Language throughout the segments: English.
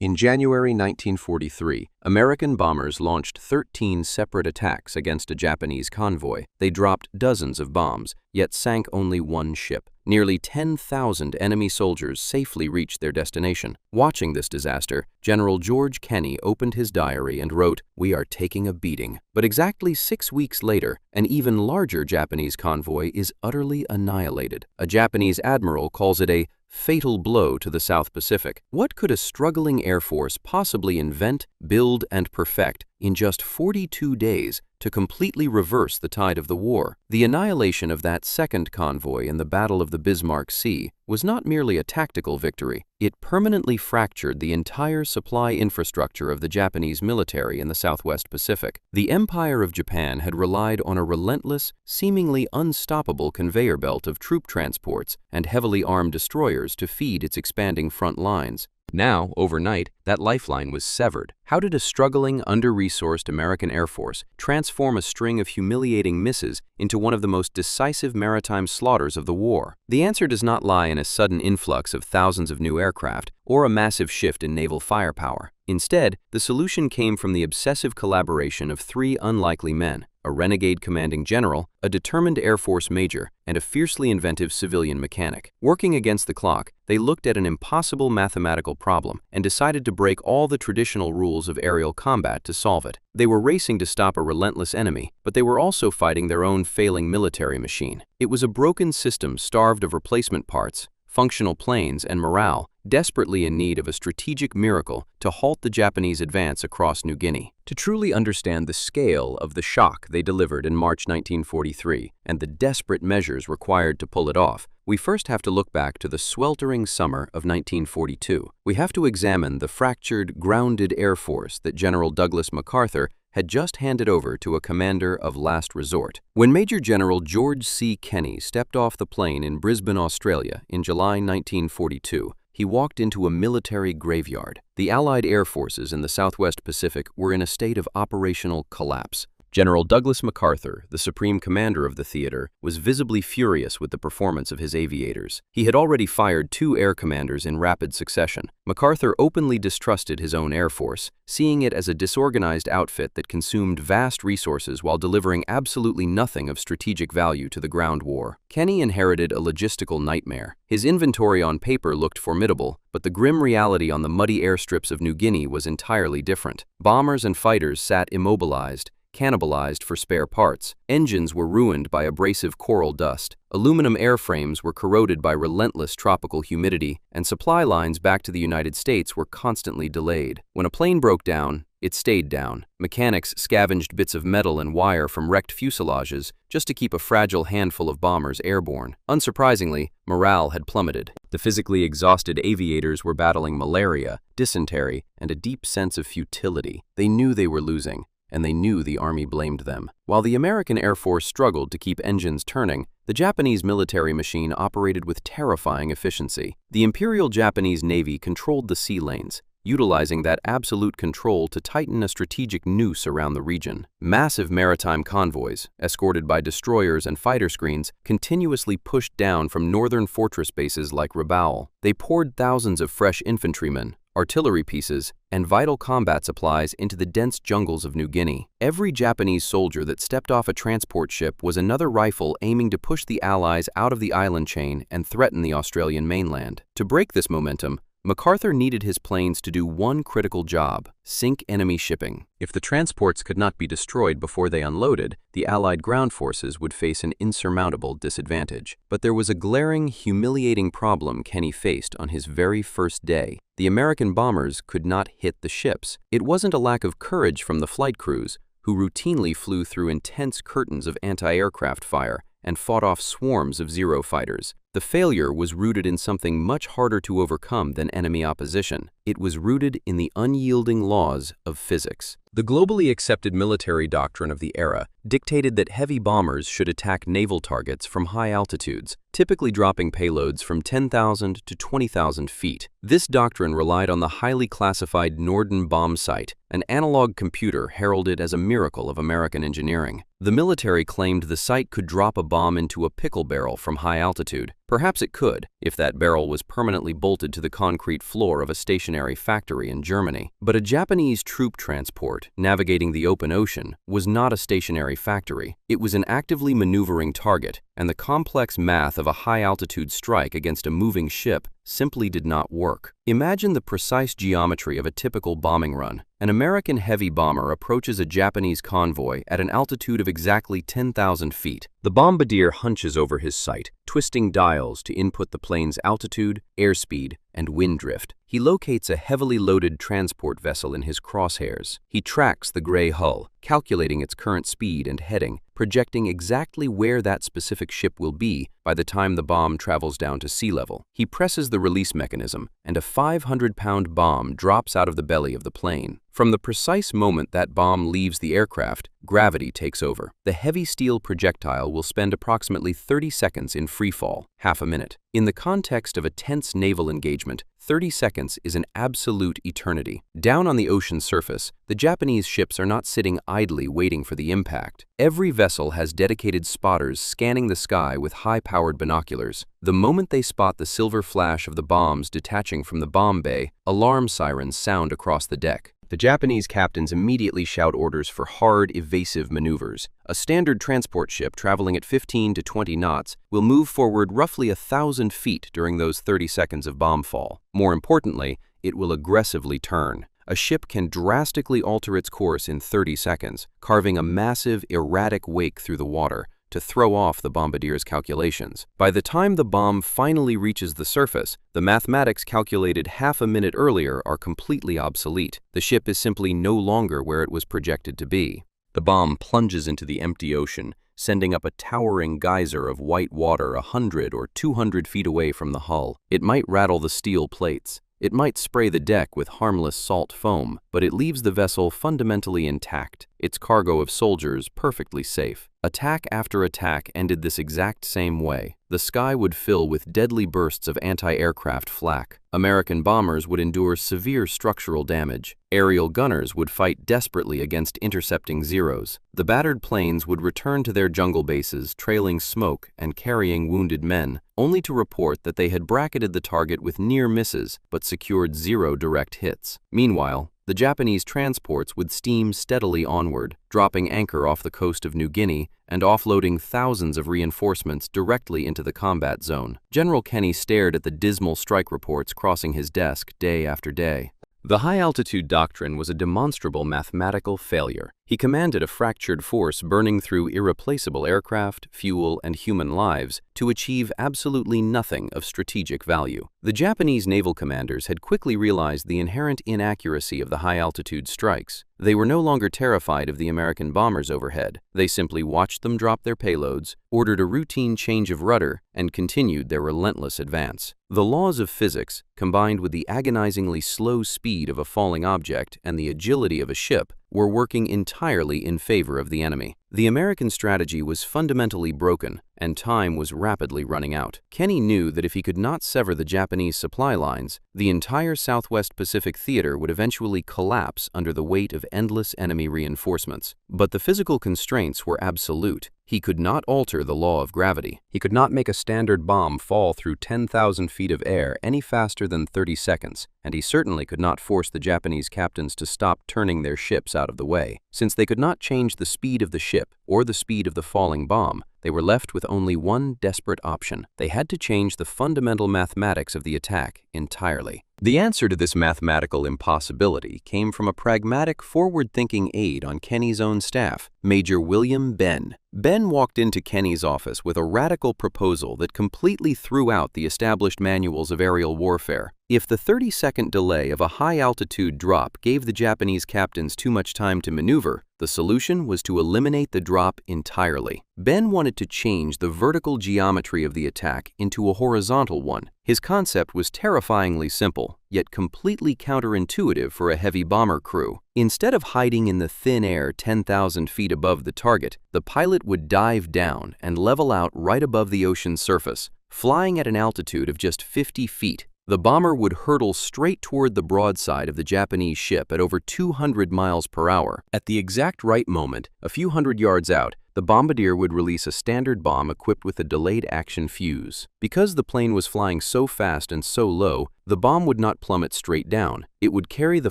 In January 1943, American bombers launched 13 separate attacks against a Japanese convoy. They dropped dozens of bombs, yet sank only one ship. Nearly 10,000 enemy soldiers safely reached their destination. Watching this disaster, General George Kenney opened his diary and wrote, "We are taking a beating." But exactly 6 weeks later, an even larger Japanese convoy is utterly annihilated. A Japanese admiral calls it a fatal blow to the South Pacific. What could a struggling Air Force possibly invent, build, and perfect in just 42 days to completely reverse the tide of the war? The annihilation of that second convoy in the Battle of the Bismarck Sea was not merely a tactical victory. It permanently fractured the entire supply infrastructure of the Japanese military in the Southwest Pacific. The Empire of Japan had relied on a relentless, seemingly unstoppable conveyor belt of troop transports and heavily armed destroyers to feed its expanding front lines. Now, overnight, that lifeline was severed. How did a struggling, under-resourced American Air Force transform a string of humiliating misses into one of the most decisive maritime slaughters of the war? The answer does not lie in a sudden influx of thousands of new aircraft or a massive shift in naval firepower. Instead, the solution came from the obsessive collaboration of three unlikely men: a renegade commanding general, a determined Air Force major, and a fiercely inventive civilian mechanic. Working against the clock, they looked at an impossible mathematical problem and decided to break all the traditional rules of aerial combat to solve it. They were racing to stop a relentless enemy, but they were also fighting their own failing military machine. It was a broken system starved of replacement parts, functional planes, and morale, desperately in need of a strategic miracle to halt the Japanese advance across New Guinea. To truly understand the scale of the shock they delivered in March 1943 and the desperate measures required to pull it off, we first have to look back to the sweltering summer of 1942. We have to examine the fractured, grounded Air Force that General Douglas MacArthur had just handed over to a commander of last resort. When Major General George C. Kenney stepped off the plane in Brisbane, Australia in July 1942, he walked into a military graveyard. The Allied air forces in the Southwest Pacific were in a state of operational collapse. General Douglas MacArthur, the supreme commander of the theater, was visibly furious with the performance of his aviators. He had already fired 2 air commanders in rapid succession. MacArthur openly distrusted his own air force, seeing it as a disorganized outfit that consumed vast resources while delivering absolutely nothing of strategic value to the ground war. Kenney inherited a logistical nightmare. His inventory on paper looked formidable, but the grim reality on the muddy airstrips of New Guinea was entirely different. Bombers and fighters sat immobilized, cannibalized for spare parts. Engines were ruined by abrasive coral dust. Aluminum airframes were corroded by relentless tropical humidity, and supply lines back to the United States were constantly delayed. When a plane broke down, it stayed down. Mechanics scavenged bits of metal and wire from wrecked fuselages just to keep a fragile handful of bombers airborne. Unsurprisingly, morale had plummeted. The physically exhausted aviators were battling malaria, dysentery, and a deep sense of futility. They knew they were losing, and they knew the Army blamed them. While the American Air Force struggled to keep engines turning, the Japanese military machine operated with terrifying efficiency. The Imperial Japanese Navy controlled the sea lanes, utilizing that absolute control to tighten a strategic noose around the region. Massive maritime convoys, escorted by destroyers and fighter screens, continuously pushed down from northern fortress bases like Rabaul. They poured thousands of fresh infantrymen, artillery pieces, and vital combat supplies into the dense jungles of New Guinea. Every Japanese soldier that stepped off a transport ship was another rifle aiming to push the Allies out of the island chain and threaten the Australian mainland. To break this momentum, MacArthur needed his planes to do one critical job: sink enemy shipping. If the transports could not be destroyed before they unloaded, the Allied ground forces would face an insurmountable disadvantage. But there was a glaring, humiliating problem Kenney faced on his very first day. The American bombers could not hit the ships. It wasn't a lack of courage from the flight crews, who routinely flew through intense curtains of anti-aircraft fire and fought off swarms of Zero fighters. The failure was rooted in something much harder to overcome than enemy opposition. It was rooted in the unyielding laws of physics. The globally accepted military doctrine of the era dictated that heavy bombers should attack naval targets from high altitudes, typically dropping payloads from 10,000 to 20,000 feet. This doctrine relied on the highly classified Norden bomb sight, an analog computer heralded as a miracle of American engineering. The military claimed the site could drop a bomb into a pickle barrel from high altitude. Perhaps it could, if that barrel was permanently bolted to the concrete floor of a stationary factory in Germany. But a Japanese troop transport navigating the open ocean was not a stationary factory. It was an actively maneuvering target, and the complex math of a high-altitude strike against a moving ship simply did not work. Imagine the precise geometry of a typical bombing run. An American heavy bomber approaches a Japanese convoy at an altitude of exactly 10,000 feet. The bombardier hunches over his sight, twisting dials to input the plane's altitude, airspeed, and wind drift. He locates a heavily loaded transport vessel in his crosshairs. He tracks the gray hull, calculating its current speed and heading, projecting exactly where that specific ship will be by the time the bomb travels down to sea level. He presses the release mechanism, and a 500-pound bomb drops out of the belly of the plane. From the precise moment that bomb leaves the aircraft, gravity takes over. The heavy steel projectile will spend approximately 30 seconds in free fall, half a minute. In the context of a tense naval engagement, 30 seconds is an absolute eternity. Down on the ocean surface, the Japanese ships are not sitting idly waiting for the impact. Every vessel has dedicated spotters scanning the sky with high-powered binoculars. The moment they spot the silver flash of the bombs detaching from the bomb bay, alarm sirens sound across the deck. The Japanese captains immediately shout orders for hard, evasive maneuvers. A standard transport ship traveling at 15 to 20 knots will move forward roughly 1,000 feet during those 30 seconds of bomb fall. More importantly, it will aggressively turn. A ship can drastically alter its course in 30 seconds, carving a massive, erratic wake through the water to throw off the bombardier's calculations. By the time the bomb finally reaches the surface, the mathematics calculated half a minute earlier are completely obsolete. The ship is simply no longer where it was projected to be. The bomb plunges into the empty ocean, sending up a towering geyser of white water 100 or 200 feet away from the hull. It might rattle the steel plates. It might spray the deck with harmless salt foam, but it leaves the vessel fundamentally intact, its cargo of soldiers perfectly safe. Attack after attack ended this exact same way. The sky would fill with deadly bursts of anti-aircraft flak. American bombers would endure severe structural damage. Aerial gunners would fight desperately against intercepting Zeros. The battered planes would return to their jungle bases, trailing smoke and carrying wounded men, only to report that they had bracketed the target with near misses but secured 0 direct hits. Meanwhile, the Japanese transports would steam steadily onward, dropping anchor off the coast of New Guinea and offloading thousands of reinforcements directly into the combat zone. General Kenney stared at the dismal strike reports crossing his desk day after day. The high-altitude doctrine was a demonstrable mathematical failure. He commanded a fractured force burning through irreplaceable aircraft, fuel, and human lives to achieve absolutely nothing of strategic value. The Japanese naval commanders had quickly realized the inherent inaccuracy of the high-altitude strikes. They were no longer terrified of the American bombers overhead. They simply watched them drop their payloads, ordered a routine change of rudder, and continued their relentless advance. The laws of physics, combined with the agonizingly slow speed of a falling object and the agility of a ship, were working entirely in favor of the enemy. The American strategy was fundamentally broken, and time was rapidly running out. Kenney knew that if he could not sever the Japanese supply lines, the entire Southwest Pacific theater would eventually collapse under the weight of endless enemy reinforcements. But the physical constraints were absolute. He could not alter the law of gravity. He could not make a standard bomb fall through 10,000 feet of air any faster than 30 seconds, and he certainly could not force the Japanese captains to stop turning their ships out of the way. Since they could not change the speed of the ship or the speed of the falling bomb, they were left with only one desperate option. They had to change the fundamental mathematics of the attack entirely. The answer to this mathematical impossibility came from a pragmatic, forward-thinking aide on Kenney's own staff, Major William Benn. Benn walked into Kenney's office with a radical proposal that completely threw out the established manuals of aerial warfare. If the 30-second delay of a high-altitude drop gave the Japanese captains too much time to maneuver, the solution was to eliminate the drop entirely. Benn wanted to change the vertical geometry of the attack into a horizontal one. His concept was terrifyingly simple, yet completely counterintuitive for a heavy bomber crew. Instead of hiding in the thin air 10,000 feet above the target, the pilot would dive down and level out right above the ocean's surface, flying at an altitude of just 50 feet. The bomber would hurtle straight toward the broadside of the Japanese ship at over 200 miles per hour. At the exact right moment, a few hundred yards out, the bombardier would release a standard bomb equipped with a delayed action fuse. Because the plane was flying so fast and so low, the bomb would not plummet straight down. It would carry the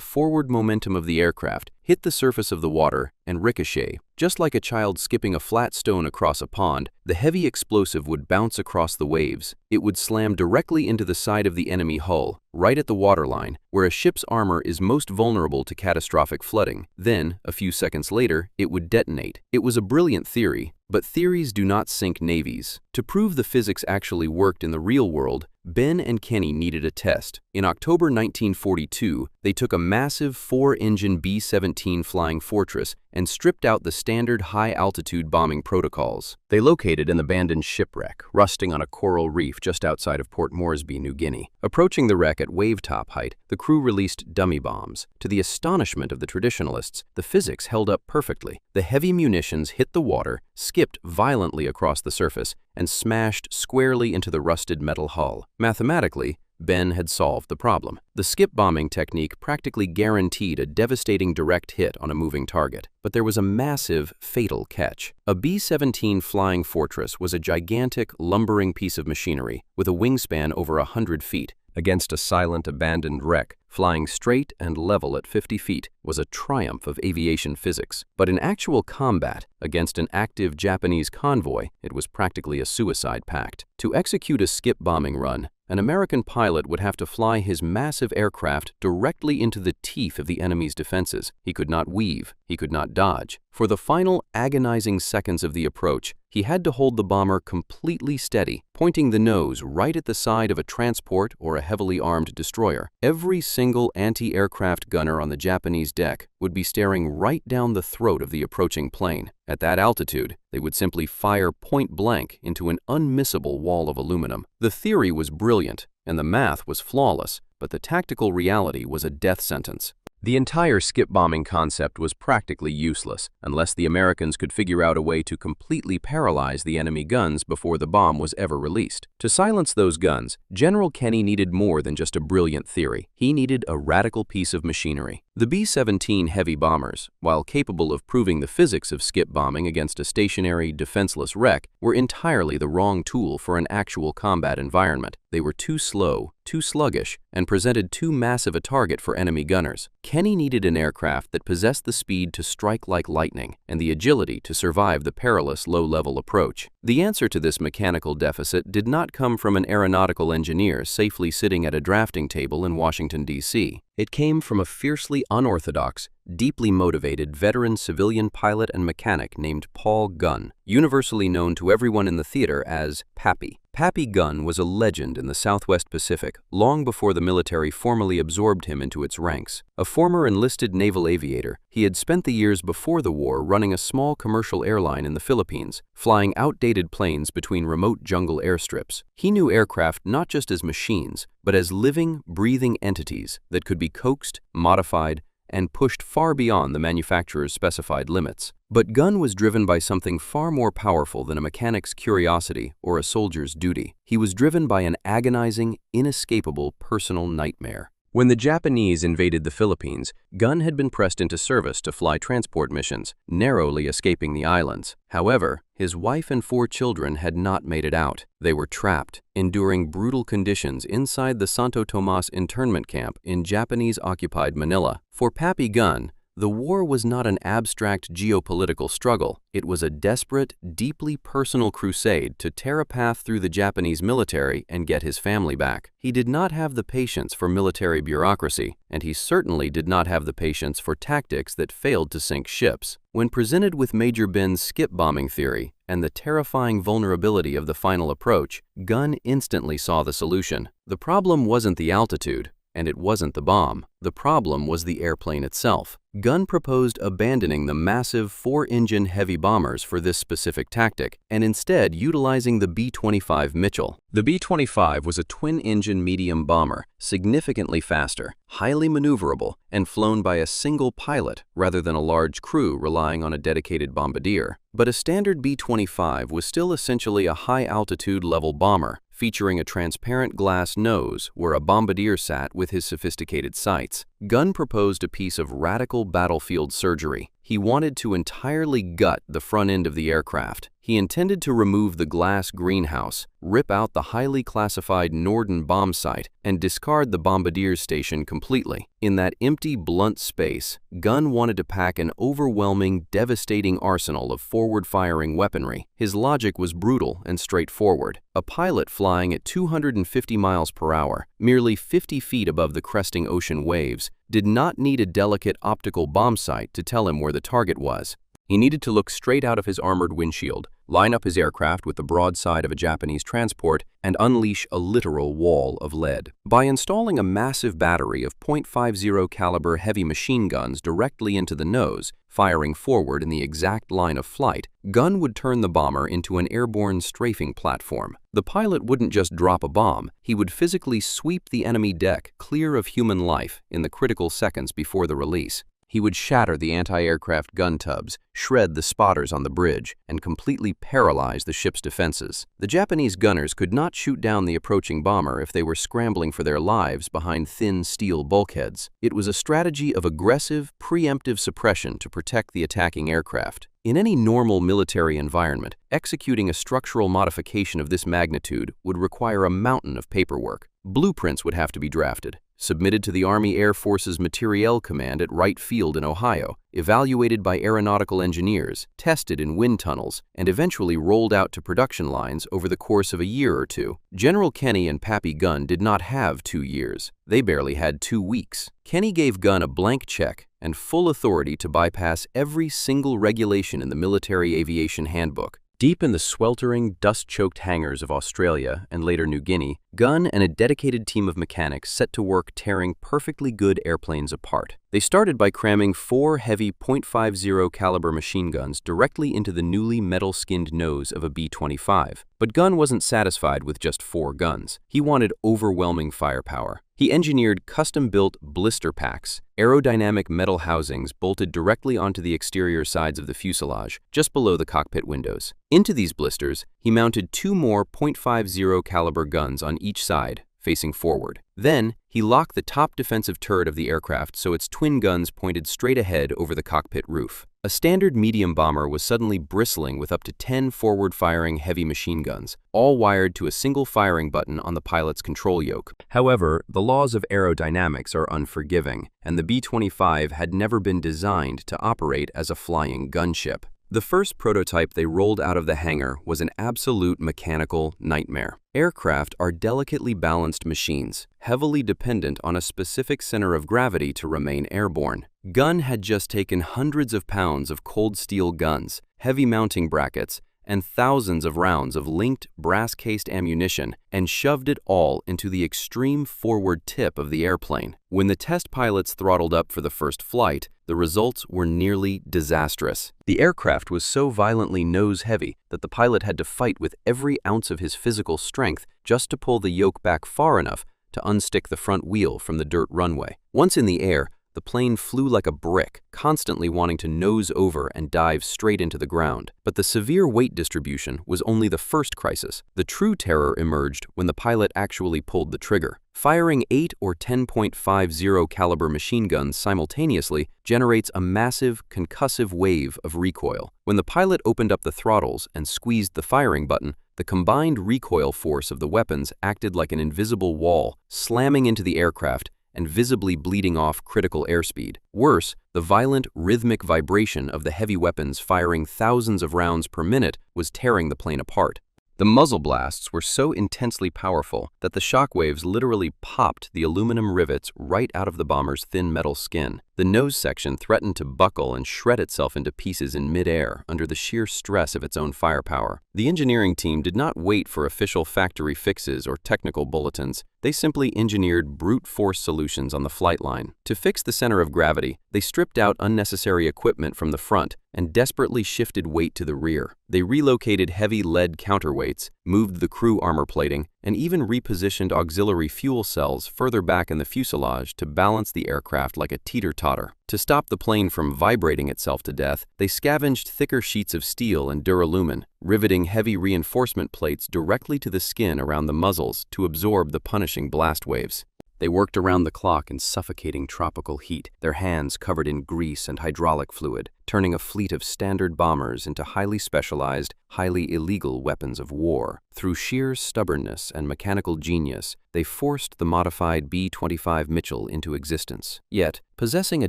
forward momentum of the aircraft, hit the surface of the water, and ricochet. Just like a child skipping a flat stone across a pond, the heavy explosive would bounce across the waves. It would slam directly into the side of the enemy hull, right at the waterline, where a ship's armor is most vulnerable to catastrophic flooding. Then, a few seconds later, it would detonate. It was a brilliant theory, but theories do not sink navies. To prove the physics actually worked in the real world, Ben and Kenney needed a test. In October 1942, they took a massive 4-engine B-17 Flying Fortress and stripped out the standard high-altitude bombing protocols. They located an abandoned shipwreck, rusting on a coral reef just outside of Port Moresby, New Guinea. Approaching the wreck at wave-top height, the crew released dummy bombs. To the astonishment of the traditionalists, the physics held up perfectly. The heavy munitions hit the water, skipped violently across the surface, and smashed squarely into the rusted metal hull. Mathematically, Ben had solved the problem. The skip bombing technique practically guaranteed a devastating direct hit on a moving target. But there was a massive, fatal catch. A B-17 Flying Fortress was a gigantic, lumbering piece of machinery with a wingspan over 100 feet. Against a silent, abandoned wreck, flying straight and level at 50 feet was a triumph of aviation physics. But in actual combat, against an active Japanese convoy, it was practically a suicide pact. To execute a skip bombing run, an American pilot would have to fly his massive aircraft directly into the teeth of the enemy's defenses. He could not weave, he could not dodge. For the final agonizing seconds of the approach, he had to hold the bomber completely steady, pointing the nose right at the side of a transport or a heavily armed destroyer. Every single anti-aircraft gunner on the Japanese deck would be staring right down the throat of the approaching plane. At that altitude, they would simply fire point blank into an unmissable wall of aluminum. The theory was brilliant, and the math was flawless, but the tactical reality was a death sentence. The entire skip bombing concept was practically useless, unless the Americans could figure out a way to completely paralyze the enemy guns before the bomb was ever released. To silence those guns, General Kenney needed more than just a brilliant theory. He needed a radical piece of machinery. The B-17 heavy bombers, while capable of proving the physics of skip bombing against a stationary, defenseless wreck, were entirely the wrong tool for an actual combat environment. They were too slow, too sluggish, and presented too massive a target for enemy gunners. Kenney needed an aircraft that possessed the speed to strike like lightning and the agility to survive the perilous low-level approach. The answer to this mechanical deficit did not come from an aeronautical engineer safely sitting at a drafting table in Washington, D.C. It came from a fiercely unorthodox, deeply motivated veteran civilian pilot and mechanic named Paul Gunn, universally known to everyone in the theater as Pappy. Pappy Gunn was a legend in the Southwest Pacific long before the military formally absorbed him into its ranks. A former enlisted naval aviator, he had spent the years before the war running a small commercial airline in the Philippines, flying outdated planes between remote jungle airstrips. He knew aircraft not just as machines, but as living, breathing entities that could be coaxed, modified, and pushed far beyond the manufacturer's specified limits. But Gunn was driven by something far more powerful than a mechanic's curiosity or a soldier's duty. He was driven by an agonizing, inescapable personal nightmare. When the Japanese invaded the Philippines, Gunn had been pressed into service to fly transport missions, narrowly escaping the islands. However, his wife and 4 children had not made it out. They were trapped, enduring brutal conditions inside the Santo Tomas internment camp in Japanese-occupied Manila. For Pappy Gunn, the war was not an abstract geopolitical struggle. It was a desperate, deeply personal crusade to tear a path through the Japanese military and get his family back. He did not have the patience for military bureaucracy, and he certainly did not have the patience for tactics that failed to sink ships. When presented with Major Ben's skip bombing theory and the terrifying vulnerability of the final approach, Gunn instantly saw the solution. The problem wasn't the altitude, and it wasn't the bomb. The problem was the airplane itself. Gunn proposed abandoning the massive 4-engine heavy bombers for this specific tactic, and instead utilizing the B-25 Mitchell. The B-25 was a twin-engine medium bomber, significantly faster, highly maneuverable, and flown by a single pilot rather than a large crew relying on a dedicated bombardier. But a standard B-25 was still essentially a high-altitude level bomber, featuring a transparent glass nose where a bombardier sat with his sophisticated sights. Gunn proposed a piece of radical battlefield surgery. He wanted to entirely gut the front end of the aircraft. He intended to remove the glass greenhouse, rip out the highly classified Norden bomb site, and discard the bombardier station completely. In that empty, blunt space, Gunn wanted to pack an overwhelming, devastating arsenal of forward-firing weaponry. His logic was brutal and straightforward. A pilot flying at 250 miles per hour, merely 50 feet above the cresting ocean waves, did not need a delicate optical bomb sight to tell him where the target was. He needed to look straight out of his armored windshield, line up his aircraft with the broadside of a Japanese transport, and unleash a literal wall of lead. By installing a massive battery of .50 caliber heavy machine guns directly into the nose, firing forward in the exact line of flight, Gunn would turn the bomber into an airborne strafing platform. The pilot wouldn't just drop a bomb, he would physically sweep the enemy deck clear of human life in the critical seconds before the release. He would shatter the anti-aircraft gun tubs, shred the spotters on the bridge, and completely paralyze the ship's defenses. The Japanese gunners could not shoot down the approaching bomber if they were scrambling for their lives behind thin steel bulkheads. It was a strategy of aggressive, preemptive suppression to protect the attacking aircraft. In any normal military environment, executing a structural modification of this magnitude would require a mountain of paperwork. Blueprints would have to be drafted, submitted to the Army Air Force's Materiel Command at Wright Field in Ohio, evaluated by aeronautical engineers, tested in wind tunnels, and eventually rolled out to production lines over the course of a year or two. General Kenney and Pappy Gunn did not have 2 years. They barely had 2 weeks. Kenney gave Gunn a blank check and full authority to bypass every single regulation in the Military Aviation Handbook. Deep in the sweltering, dust-choked hangars of Australia and later New Guinea, Gunn and a dedicated team of mechanics set to work tearing perfectly good airplanes apart. They started by cramming 4 heavy .50 caliber machine guns directly into the newly metal-skinned nose of a B-25. But Gunn wasn't satisfied with just 4 guns. He wanted overwhelming firepower. He engineered custom-built blister packs, aerodynamic metal housings bolted directly onto the exterior sides of the fuselage, just below the cockpit windows. Into these blisters, he mounted 2 more .50 caliber guns on each side, facing forward. Then, he locked the top defensive turret of the aircraft so its twin guns pointed straight ahead over the cockpit roof. A standard medium bomber was suddenly bristling with up to 10 forward-firing heavy machine guns, all wired to a single firing button on the pilot's control yoke. However, the laws of aerodynamics are unforgiving, and the B-25 had never been designed to operate as a flying gunship. The first prototype they rolled out of the hangar was an absolute mechanical nightmare. Aircraft are delicately balanced machines, heavily dependent on a specific center of gravity to remain airborne. Gunn had just taken hundreds of pounds of cold steel guns, heavy mounting brackets, and thousands of rounds of linked, brass-cased ammunition, and shoved it all into the extreme forward tip of the airplane. When the test pilots throttled up for the first flight, the results were nearly disastrous. The aircraft was so violently nose-heavy that the pilot had to fight with every ounce of his physical strength just to pull the yoke back far enough to unstick the front wheel from the dirt runway. Once in the air, the plane flew like a brick, constantly wanting to nose over and dive straight into the ground. But the severe weight distribution was only the first crisis. The true terror emerged when the pilot actually pulled the trigger. Firing 8 or 10.50 caliber machine guns simultaneously generates a massive, concussive wave of recoil. When the pilot opened up the throttles and squeezed the firing button, the combined recoil force of the weapons acted like an invisible wall, slamming into the aircraft and visibly bleeding off critical airspeed. Worse, the violent, rhythmic vibration of the heavy weapons firing thousands of rounds per minute was tearing the plane apart. The muzzle blasts were so intensely powerful that the shock waves literally popped the aluminum rivets right out of the bomber's thin metal skin. The nose section threatened to buckle and shred itself into pieces in mid-air under the sheer stress of its own firepower. The engineering team did not wait for official factory fixes or technical bulletins. They simply engineered brute force solutions on the flight line. To fix the center of gravity, they stripped out unnecessary equipment from the front and desperately shifted weight to the rear. They relocated heavy lead counterweights, moved the crew armor plating, and even repositioned auxiliary fuel cells further back in the fuselage to balance the aircraft like a teeter-totter. To stop the plane from vibrating itself to death, they scavenged thicker sheets of steel and duralumin, riveting heavy reinforcement plates directly to the skin around the muzzles to absorb the punishing blast waves. They worked around the clock in suffocating tropical heat, their hands covered in grease and hydraulic fluid, turning a fleet of standard bombers into highly specialized, highly illegal weapons of war. Through sheer stubbornness and mechanical genius, they forced the modified B-25 Mitchell into existence. Yet, possessing a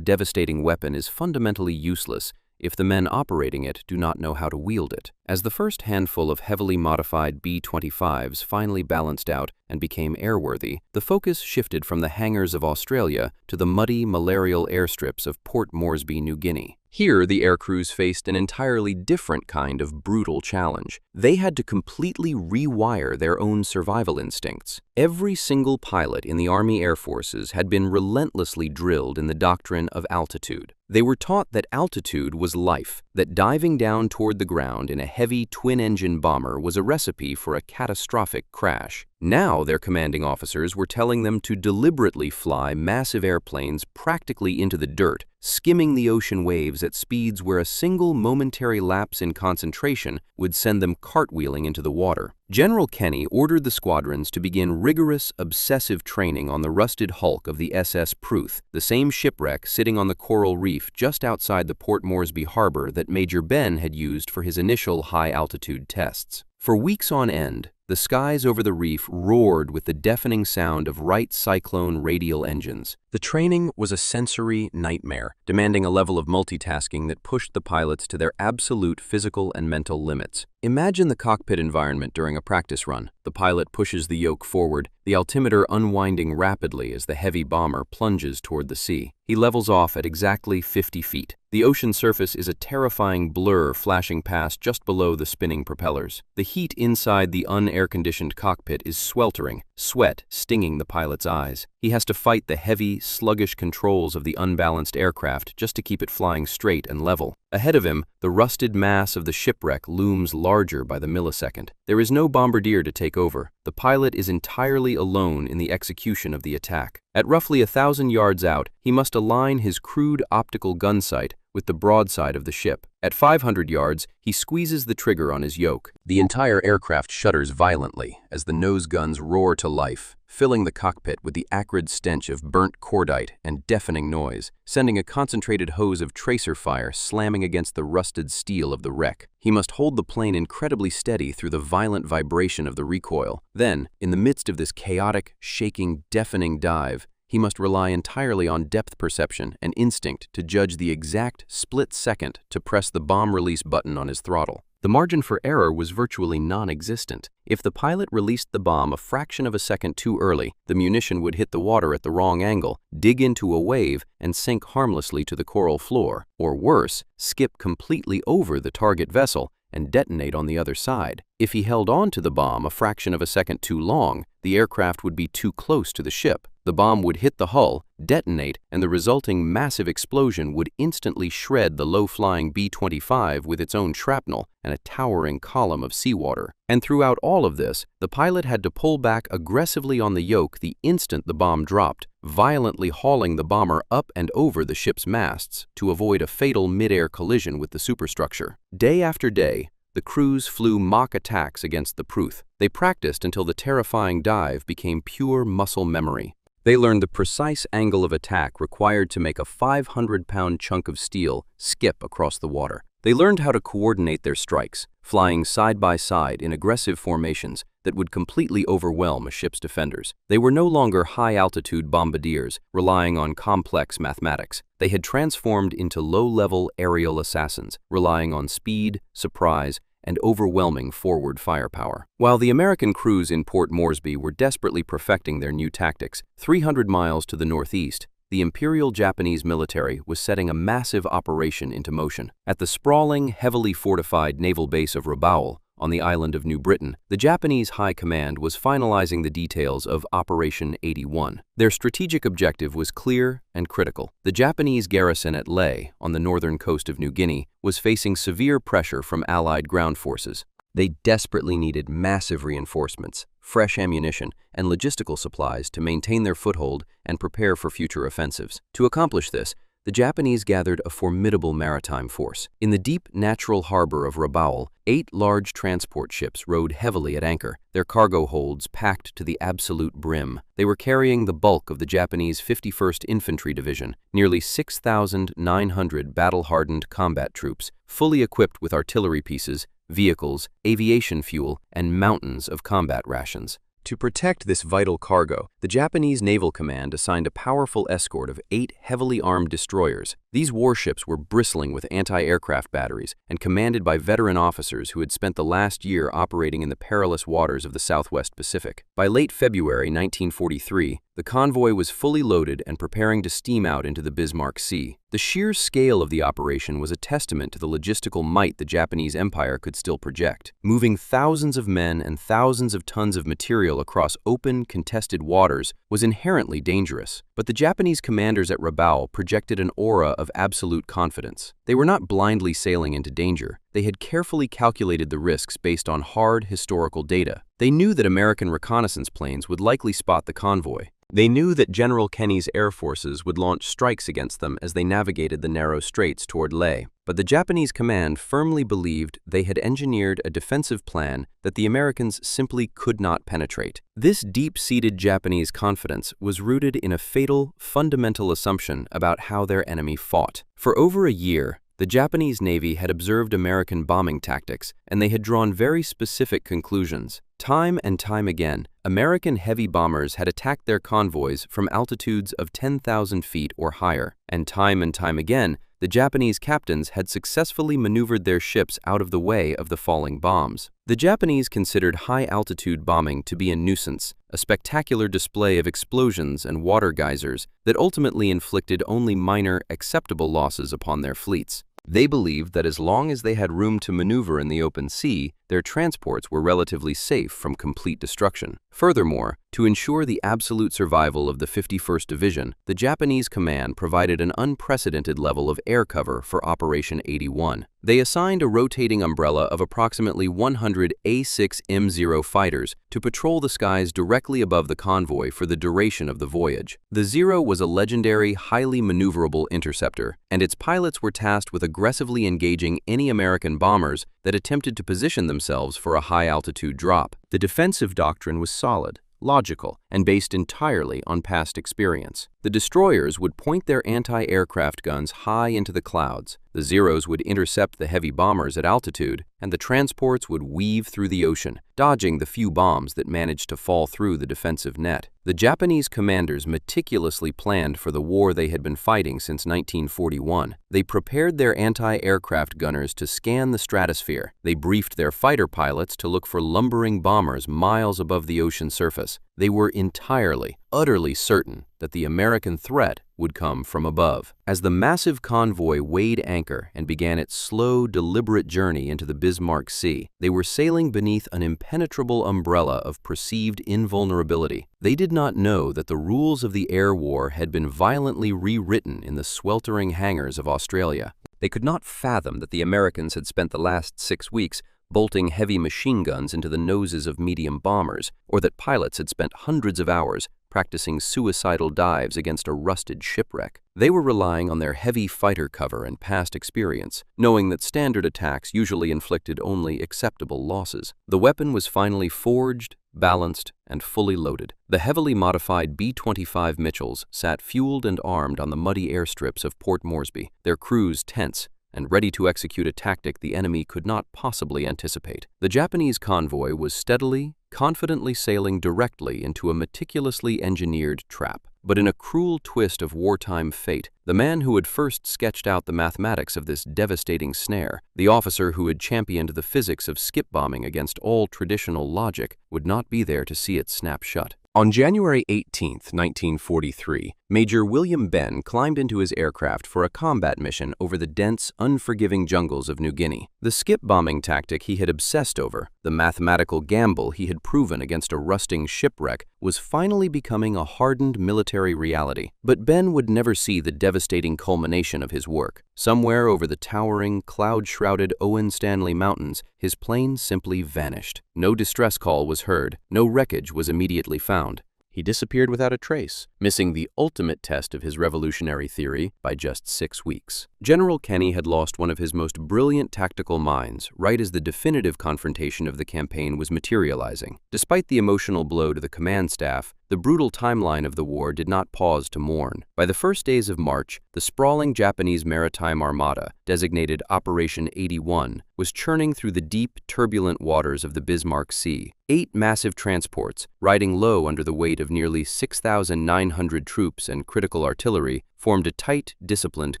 devastating weapon is fundamentally useless if the men operating it do not know how to wield it. As the first handful of heavily modified B-25s finally balanced out and became airworthy, the focus shifted from the hangars of Australia to the muddy, malarial airstrips of Port Moresby, New Guinea. Here, the aircrews faced an entirely different kind of brutal challenge. They had to completely rewire their own survival instincts. Every single pilot in the Army Air Forces had been relentlessly drilled in the doctrine of altitude. They were taught that altitude was life, that diving down toward the ground in a heavy twin-engine bomber was a recipe for a catastrophic crash. Now their commanding officers were telling them to deliberately fly massive airplanes practically into the dirt, skimming the ocean waves at speeds where a single momentary lapse in concentration would send them cartwheeling into the water. General Kenney ordered the squadrons to begin rigorous, obsessive training on the rusted hulk of the SS Pruth, the same shipwreck sitting on the coral reef just outside the Port Moresby harbor that Major Ben had used for his initial high-altitude tests. For weeks on end, the skies over the reef roared with the deafening sound of Wright Cyclone radial engines. The training was a sensory nightmare, demanding a level of multitasking that pushed the pilots to their absolute physical and mental limits. Imagine the cockpit environment during a practice run. The pilot pushes the yoke forward, the altimeter unwinding rapidly as the heavy bomber plunges toward the sea. He levels off at exactly 50 feet. The ocean surface is a terrifying blur flashing past just below the spinning propellers. The heat inside the unair-conditioned cockpit is sweltering, sweat stinging the pilot's eyes. He has to fight the heavy, sluggish controls of the unbalanced aircraft just to keep it flying straight and level. Ahead of him, the rusted mass of the shipwreck looms larger by the millisecond. There is no bombardier to take over. The pilot is entirely alone in the execution of the attack. At roughly 1,000 yards out, he must align his crude optical gun sight with the broadside of the ship. At 500 yards, he squeezes the trigger on his yoke. The entire aircraft shudders violently as the nose guns roar to life, filling the cockpit with the acrid stench of burnt cordite and deafening noise, sending a concentrated hose of tracer fire slamming against the rusted steel of the wreck. He must hold the plane incredibly steady through the violent vibration of the recoil. Then, in the midst of this chaotic, shaking, deafening dive, he must rely entirely on depth perception and instinct to judge the exact split second to press the bomb release button on his throttle. The margin for error was virtually non-existent. If the pilot released the bomb a fraction of a second too early, the munition would hit the water at the wrong angle, dig into a wave, and sink harmlessly to the coral floor, or worse, skip completely over the target vessel and detonate on the other side. If he held on to the bomb a fraction of a second too long, the aircraft would be too close to the ship. The bomb would hit the hull, detonate, and the resulting massive explosion would instantly shred the low-flying B-25 with its own shrapnel and a towering column of seawater. And throughout all of this, the pilot had to pull back aggressively on the yoke the instant the bomb dropped, violently hauling the bomber up and over the ship's masts to avoid a fatal mid-air collision with the superstructure. Day after day, the crews flew mock attacks against the Pruth. They practiced until the terrifying dive became pure muscle memory. They learned the precise angle of attack required to make a 500-pound chunk of steel skip across the water. They learned how to coordinate their strikes, flying side by side in aggressive formations that would completely overwhelm a ship's defenders. They were no longer high-altitude bombardiers relying on complex mathematics. They had transformed into low-level aerial assassins, relying on speed, surprise, and overwhelming forward firepower. While the American crews in Port Moresby were desperately perfecting their new tactics, 300 miles to the northeast, the Imperial Japanese military was setting a massive operation into motion. At the sprawling, heavily fortified naval base of Rabaul, on the island of New Britain, the Japanese High Command was finalizing the details of Operation 81. Their strategic objective was clear and critical. The Japanese garrison at Lae, on the northern coast of New Guinea, was facing severe pressure from Allied ground forces. They desperately needed massive reinforcements, fresh ammunition, and logistical supplies to maintain their foothold and prepare for future offensives. To accomplish this, the Japanese gathered a formidable maritime force. In the deep natural harbor of Rabaul, 8 large transport ships rode heavily at anchor, their cargo holds packed to the absolute brim. They were carrying the bulk of the Japanese 51st Infantry Division, nearly 6,900 battle-hardened combat troops, fully equipped with artillery pieces, vehicles, aviation fuel, and mountains of combat rations. To protect this vital cargo, the Japanese Naval Command assigned a powerful escort of 8 heavily armed destroyers. These warships were bristling with anti-aircraft batteries and commanded by veteran officers who had spent the last year operating in the perilous waters of the Southwest Pacific. By late February 1943, the convoy was fully loaded and preparing to steam out into the Bismarck Sea. The sheer scale of the operation was a testament to the logistical might the Japanese Empire could still project. Moving thousands of men and thousands of tons of material across open, contested waters was inherently dangerous, but the Japanese commanders at Rabaul projected an aura of absolute confidence. They were not blindly sailing into danger. They had carefully calculated the risks based on hard historical data. They knew that American reconnaissance planes would likely spot the convoy. They knew that General Kenney's air forces would launch strikes against them as they navigated the narrow straits toward Leh. But the Japanese command firmly believed they had engineered a defensive plan that the Americans simply could not penetrate. This deep-seated Japanese confidence was rooted in a fatal, fundamental assumption about how their enemy fought. For over a year, the Japanese Navy had observed American bombing tactics, and they had drawn very specific conclusions. Time and time again, American heavy bombers had attacked their convoys from altitudes of 10,000 feet or higher, and time again, the Japanese captains had successfully maneuvered their ships out of the way of the falling bombs. The Japanese considered high-altitude bombing to be a nuisance, a spectacular display of explosions and water geysers that ultimately inflicted only minor, acceptable losses upon their fleets. They believed that as long as they had room to maneuver in the open sea, their transports were relatively safe from complete destruction. Furthermore, to ensure the absolute survival of the 51st Division, the Japanese command provided an unprecedented level of air cover for Operation 81. They assigned a rotating umbrella of approximately 100 A-6M0 fighters to patrol the skies directly above the convoy for the duration of the voyage. The Zero was a legendary, highly maneuverable interceptor, and its pilots were tasked with aggressively engaging any American bombers that attempted to position themselves for a high-altitude drop. The defensive doctrine was solid, logical, and based entirely on past experience. The destroyers would point their anti-aircraft guns high into the clouds, the Zeros would intercept the heavy bombers at altitude, and the transports would weave through the ocean, dodging the few bombs that managed to fall through the defensive net. The Japanese commanders meticulously planned for the war they had been fighting since 1941. They prepared their anti-aircraft gunners to scan the stratosphere. They briefed their fighter pilots to look for lumbering bombers miles above the ocean surface. They were entirely, utterly certain that the American threat would come from above. As the massive convoy weighed anchor and began its slow, deliberate journey into the Bismarck Sea, they were sailing beneath an impenetrable umbrella of perceived invulnerability. They did not know that the rules of the air war had been violently rewritten in the sweltering hangars of Australia. They could not fathom that the Americans had spent the last 6 weeks bolting heavy machine guns into the noses of medium bombers, or that pilots had spent hundreds of hours practicing suicidal dives against a rusted shipwreck. They were relying on their heavy fighter cover and past experience, knowing that standard attacks usually inflicted only acceptable losses. The weapon was finally forged, balanced, and fully loaded. The heavily modified B-25 Mitchells sat fueled and armed on the muddy airstrips of Port Moresby, their crews tense and ready to execute a tactic the enemy could not possibly anticipate. The Japanese convoy was steadily, confidently sailing directly into a meticulously engineered trap. But in a cruel twist of wartime fate, the man who had first sketched out the mathematics of this devastating snare, the officer who had championed the physics of skip bombing against all traditional logic, would not be there to see it snap shut. On January 18, 1943, Major William Benn climbed into his aircraft for a combat mission over the dense, unforgiving jungles of New Guinea. The skip bombing tactic he had obsessed over, the mathematical gamble he had proven against a rusting shipwreck, was finally becoming a hardened military reality. But Ben would never see the devastating culmination of his work. Somewhere over the towering, cloud-shrouded Owen Stanley Mountains, his plane simply vanished. No distress call was heard, no wreckage was immediately found. he disappeared without a trace, missing the ultimate test of his revolutionary theory by just 6 weeks. General Kenney had lost one of his most brilliant tactical minds right as the definitive confrontation of the campaign was materializing. Despite the emotional blow to the command staff, the brutal timeline of the war did not pause to mourn. By the first days of March, the sprawling Japanese maritime armada, designated Operation 81, was churning through the deep, turbulent waters of the Bismarck Sea. 8 massive transports, riding low under the weight of nearly 6,900 troops and critical artillery, formed a tight, disciplined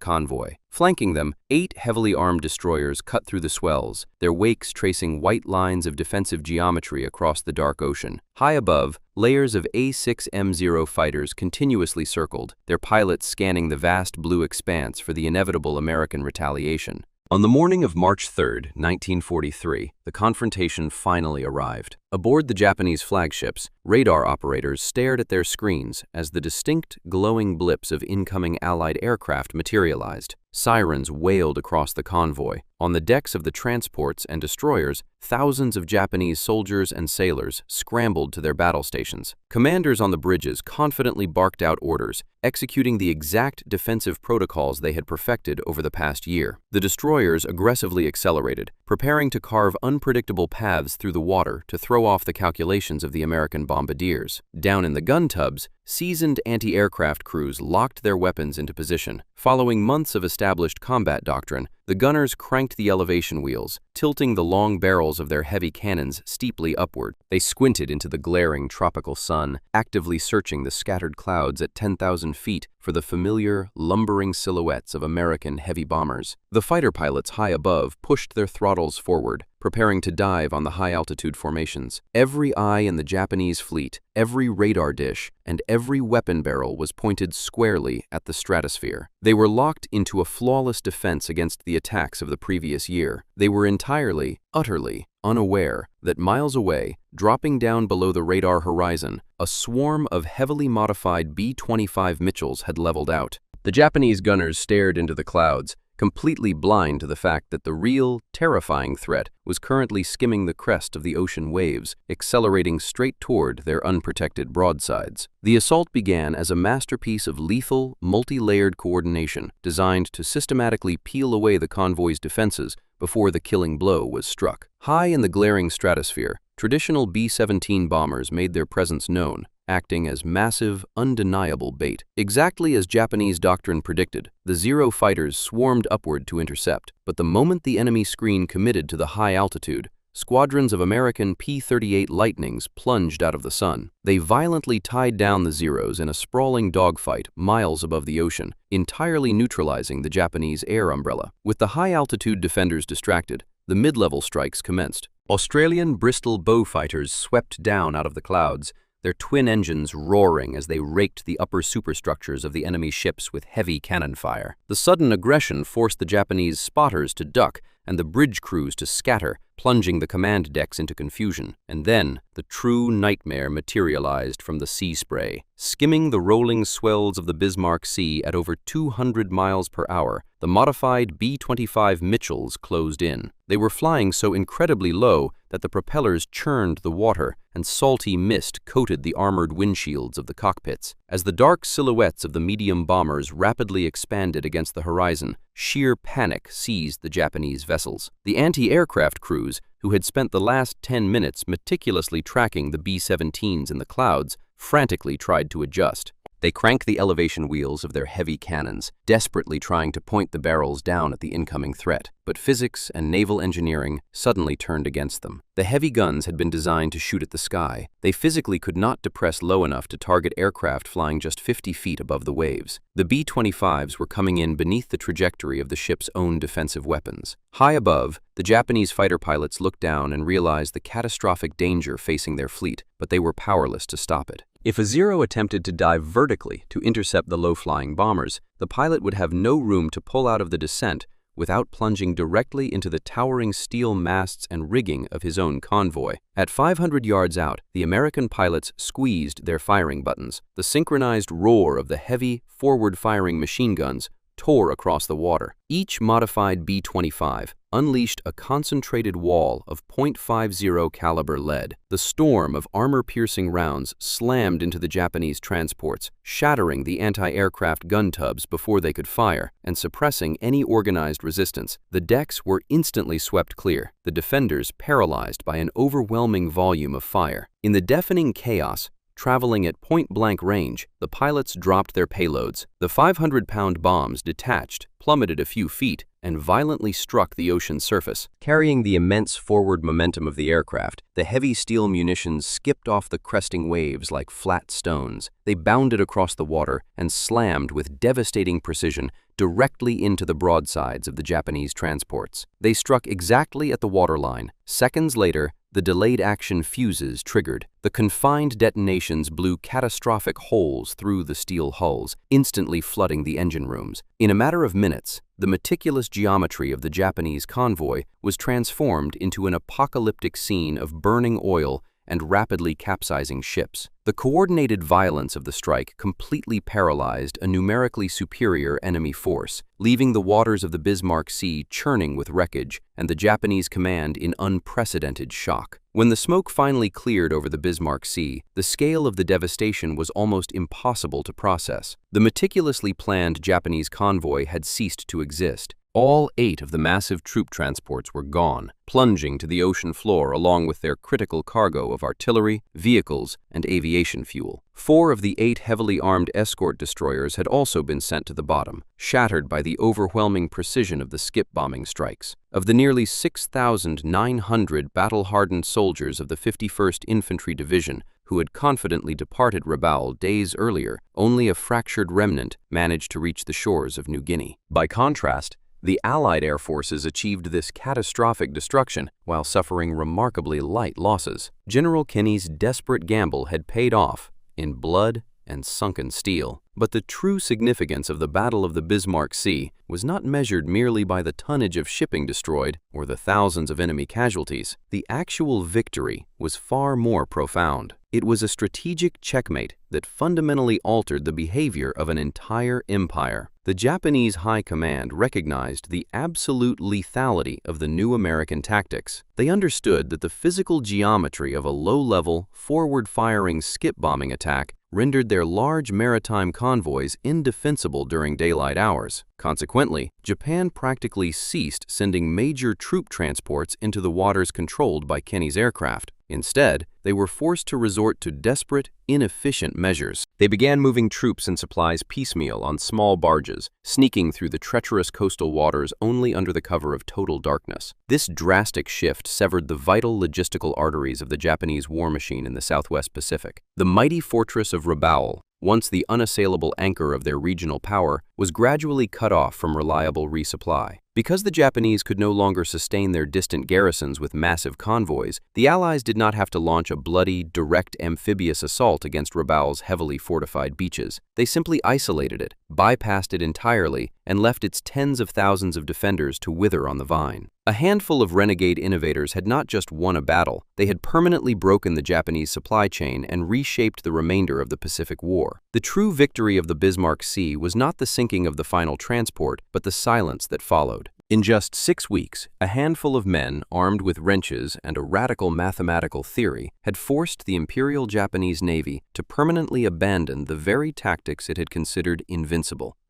convoy. Flanking them, 8 heavily armed destroyers cut through the swells, their wakes tracing white lines of defensive geometry across the dark ocean. High above, layers of A6M0 fighters continuously circled, their pilots scanning the vast blue expanse for the inevitable American retaliation. On the morning of March 3, 1943, the confrontation finally arrived. Aboard the Japanese flagships, radar operators stared at their screens as the distinct, glowing blips of incoming Allied aircraft materialized. Sirens wailed across the convoy. On the decks of the transports and destroyers, thousands of Japanese soldiers and sailors scrambled to their battle stations. Commanders on the bridges confidently barked out orders, executing the exact defensive protocols they had perfected over the past year. The destroyers aggressively accelerated, preparing to carve unpredictable paths through the water to throw off the calculations of the American bombardiers. Down in the gun tubs, seasoned anti-aircraft crews locked their weapons into position. Following months of established combat doctrine, the gunners cranked the elevation wheels, tilting the long barrels of their heavy cannons steeply upward. They squinted into the glaring tropical sun, actively searching the scattered clouds at 10,000 feet for the familiar, lumbering silhouettes of American heavy bombers. The fighter pilots high above pushed their throttles forward, preparing to dive on the high-altitude formations. Every eye in the Japanese fleet, every radar dish, and every weapon barrel was pointed squarely at the stratosphere. They were locked into a flawless defense against the attacks of the previous year. They were entirely, utterly unaware that miles away, dropping down below the radar horizon, a swarm of heavily modified B-25 Mitchells had leveled out. The Japanese gunners stared into the clouds, completely blind to the fact that the real, terrifying threat was currently skimming the crest of the ocean waves, accelerating straight toward their unprotected broadsides. The assault began as a masterpiece of lethal, multi-layered coordination designed to systematically peel away the convoy's defenses before the killing blow was struck. High in the glaring stratosphere, traditional B-17 bombers made their presence known, acting as massive, undeniable bait. Exactly as Japanese doctrine predicted, the Zero fighters swarmed upward to intercept, but the moment the enemy screen committed to the high altitude, squadrons of American P-38 Lightnings plunged out of the sun. They violently tied down the Zeros in a sprawling dogfight miles above the ocean, entirely neutralizing the Japanese air umbrella. With the high-altitude defenders distracted, the mid-level strikes commenced. Australian Bristol bow fighters swept down out of the clouds, their twin engines roaring as they raked the upper superstructures of the enemy ships with heavy cannon fire. The sudden aggression forced the Japanese spotters to duck and the bridge crews to scatter, plunging the command decks into confusion. And then, the true nightmare materialized from the sea spray. Skimming the rolling swells of the Bismarck Sea at over 200 miles per hour, the modified B-25 Mitchells closed in. They were flying so incredibly low that the propellers churned the water, and salty mist coated the armored windshields of the cockpits. As the dark silhouettes of the medium bombers rapidly expanded against the horizon, sheer panic seized the Japanese vessels. The anti-aircraft crews, who had spent the last 10 minutes meticulously tracking the B-17s in the clouds, frantically tried to adjust. They cranked the elevation wheels of their heavy cannons, desperately trying to point the barrels down at the incoming threat. But physics and naval engineering suddenly turned against them. The heavy guns had been designed to shoot at the sky. They physically could not depress low enough to target aircraft flying just 50 feet above the waves. The B-25s were coming in beneath the trajectory of the ship's own defensive weapons. High above, the Japanese fighter pilots looked down and realized the catastrophic danger facing their fleet, but they were powerless to stop it. If a Zero attempted to dive vertically to intercept the low-flying bombers, the pilot would have no room to pull out of the descent without plunging directly into the towering steel masts and rigging of his own convoy. At 500 yards out, the American pilots squeezed their firing buttons. The synchronized roar of the heavy, forward-firing machine guns tore across the water. Each modified B-25, unleashed a concentrated wall of .50 caliber lead. The storm of armor-piercing rounds slammed into the Japanese transports, shattering the anti-aircraft gun tubs before they could fire and suppressing any organized resistance. The decks were instantly swept clear, the defenders paralyzed by an overwhelming volume of fire. In the deafening chaos, traveling at point-blank range, the pilots dropped their payloads. The 500-pound bombs detached, plummeted a few feet, and violently struck the ocean surface. Carrying the immense forward momentum of the aircraft, the heavy steel munitions skipped off the cresting waves like flat stones. They bounded across the water and slammed with devastating precision directly into the broadsides of the Japanese transports. They struck exactly at the waterline. Seconds later, the delayed action fuses triggered. The confined detonations blew catastrophic holes through the steel hulls, instantly flooding the engine rooms. In a matter of minutes, the meticulous geometry of the Japanese convoy was transformed into an apocalyptic scene of burning oil and rapidly capsizing ships. The coordinated violence of the strike completely paralyzed a numerically superior enemy force, leaving the waters of the Bismarck Sea churning with wreckage and the Japanese command in unprecedented shock. When the smoke finally cleared over the Bismarck Sea, the scale of the devastation was almost impossible to process. The meticulously planned Japanese convoy had ceased to exist. All 8 of the massive troop transports were gone, plunging to the ocean floor along with their critical cargo of artillery, vehicles, and aviation fuel. 4 of the 8 heavily armed escort destroyers had also been sent to the bottom, shattered by the overwhelming precision of the skip bombing strikes. Of the nearly 6,900 battle-hardened soldiers of the 51st Infantry Division who had confidently departed Rabaul days earlier, only a fractured remnant managed to reach the shores of New Guinea. By contrast, the Allied air forces achieved this catastrophic destruction while suffering remarkably light losses. General Kenney's desperate gamble had paid off in blood and sunken steel. But the true significance of the Battle of the Bismarck Sea was not measured merely by the tonnage of shipping destroyed or the thousands of enemy casualties. The actual victory was far more profound. It was a strategic checkmate that fundamentally altered the behavior of an entire empire. The Japanese High Command recognized the absolute lethality of the new American tactics. They understood that the physical geometry of a low-level, forward-firing skip-bombing attack rendered their large maritime convoys indefensible during daylight hours. Consequently, Japan practically ceased sending major troop transports into the waters controlled by Kenney's aircraft. Instead, they were forced to resort to desperate, inefficient measures. They began moving troops and supplies piecemeal on small barges, sneaking through the treacherous coastal waters only under the cover of total darkness. This drastic shift severed the vital logistical arteries of the Japanese war machine in the Southwest Pacific. The mighty fortress of Rabaul, once the unassailable anchor of their regional power, was gradually cut off from reliable resupply. Because the Japanese could no longer sustain their distant garrisons with massive convoys, the Allies did not have to launch a bloody, direct amphibious assault against Rabaul's heavily fortified beaches. They simply isolated it, bypassed it entirely, and left its tens of thousands of defenders to wither on the vine. A handful of renegade innovators had not just won a battle, they had permanently broken the Japanese supply chain and reshaped the remainder of the Pacific War. The true victory of the Bismarck Sea was not the sinking of the final transport, but the silence that followed. In just 6 weeks, a handful of men armed with wrenches and a radical mathematical theory had forced the Imperial Japanese Navy to permanently abandon the very tactics it had considered invincible.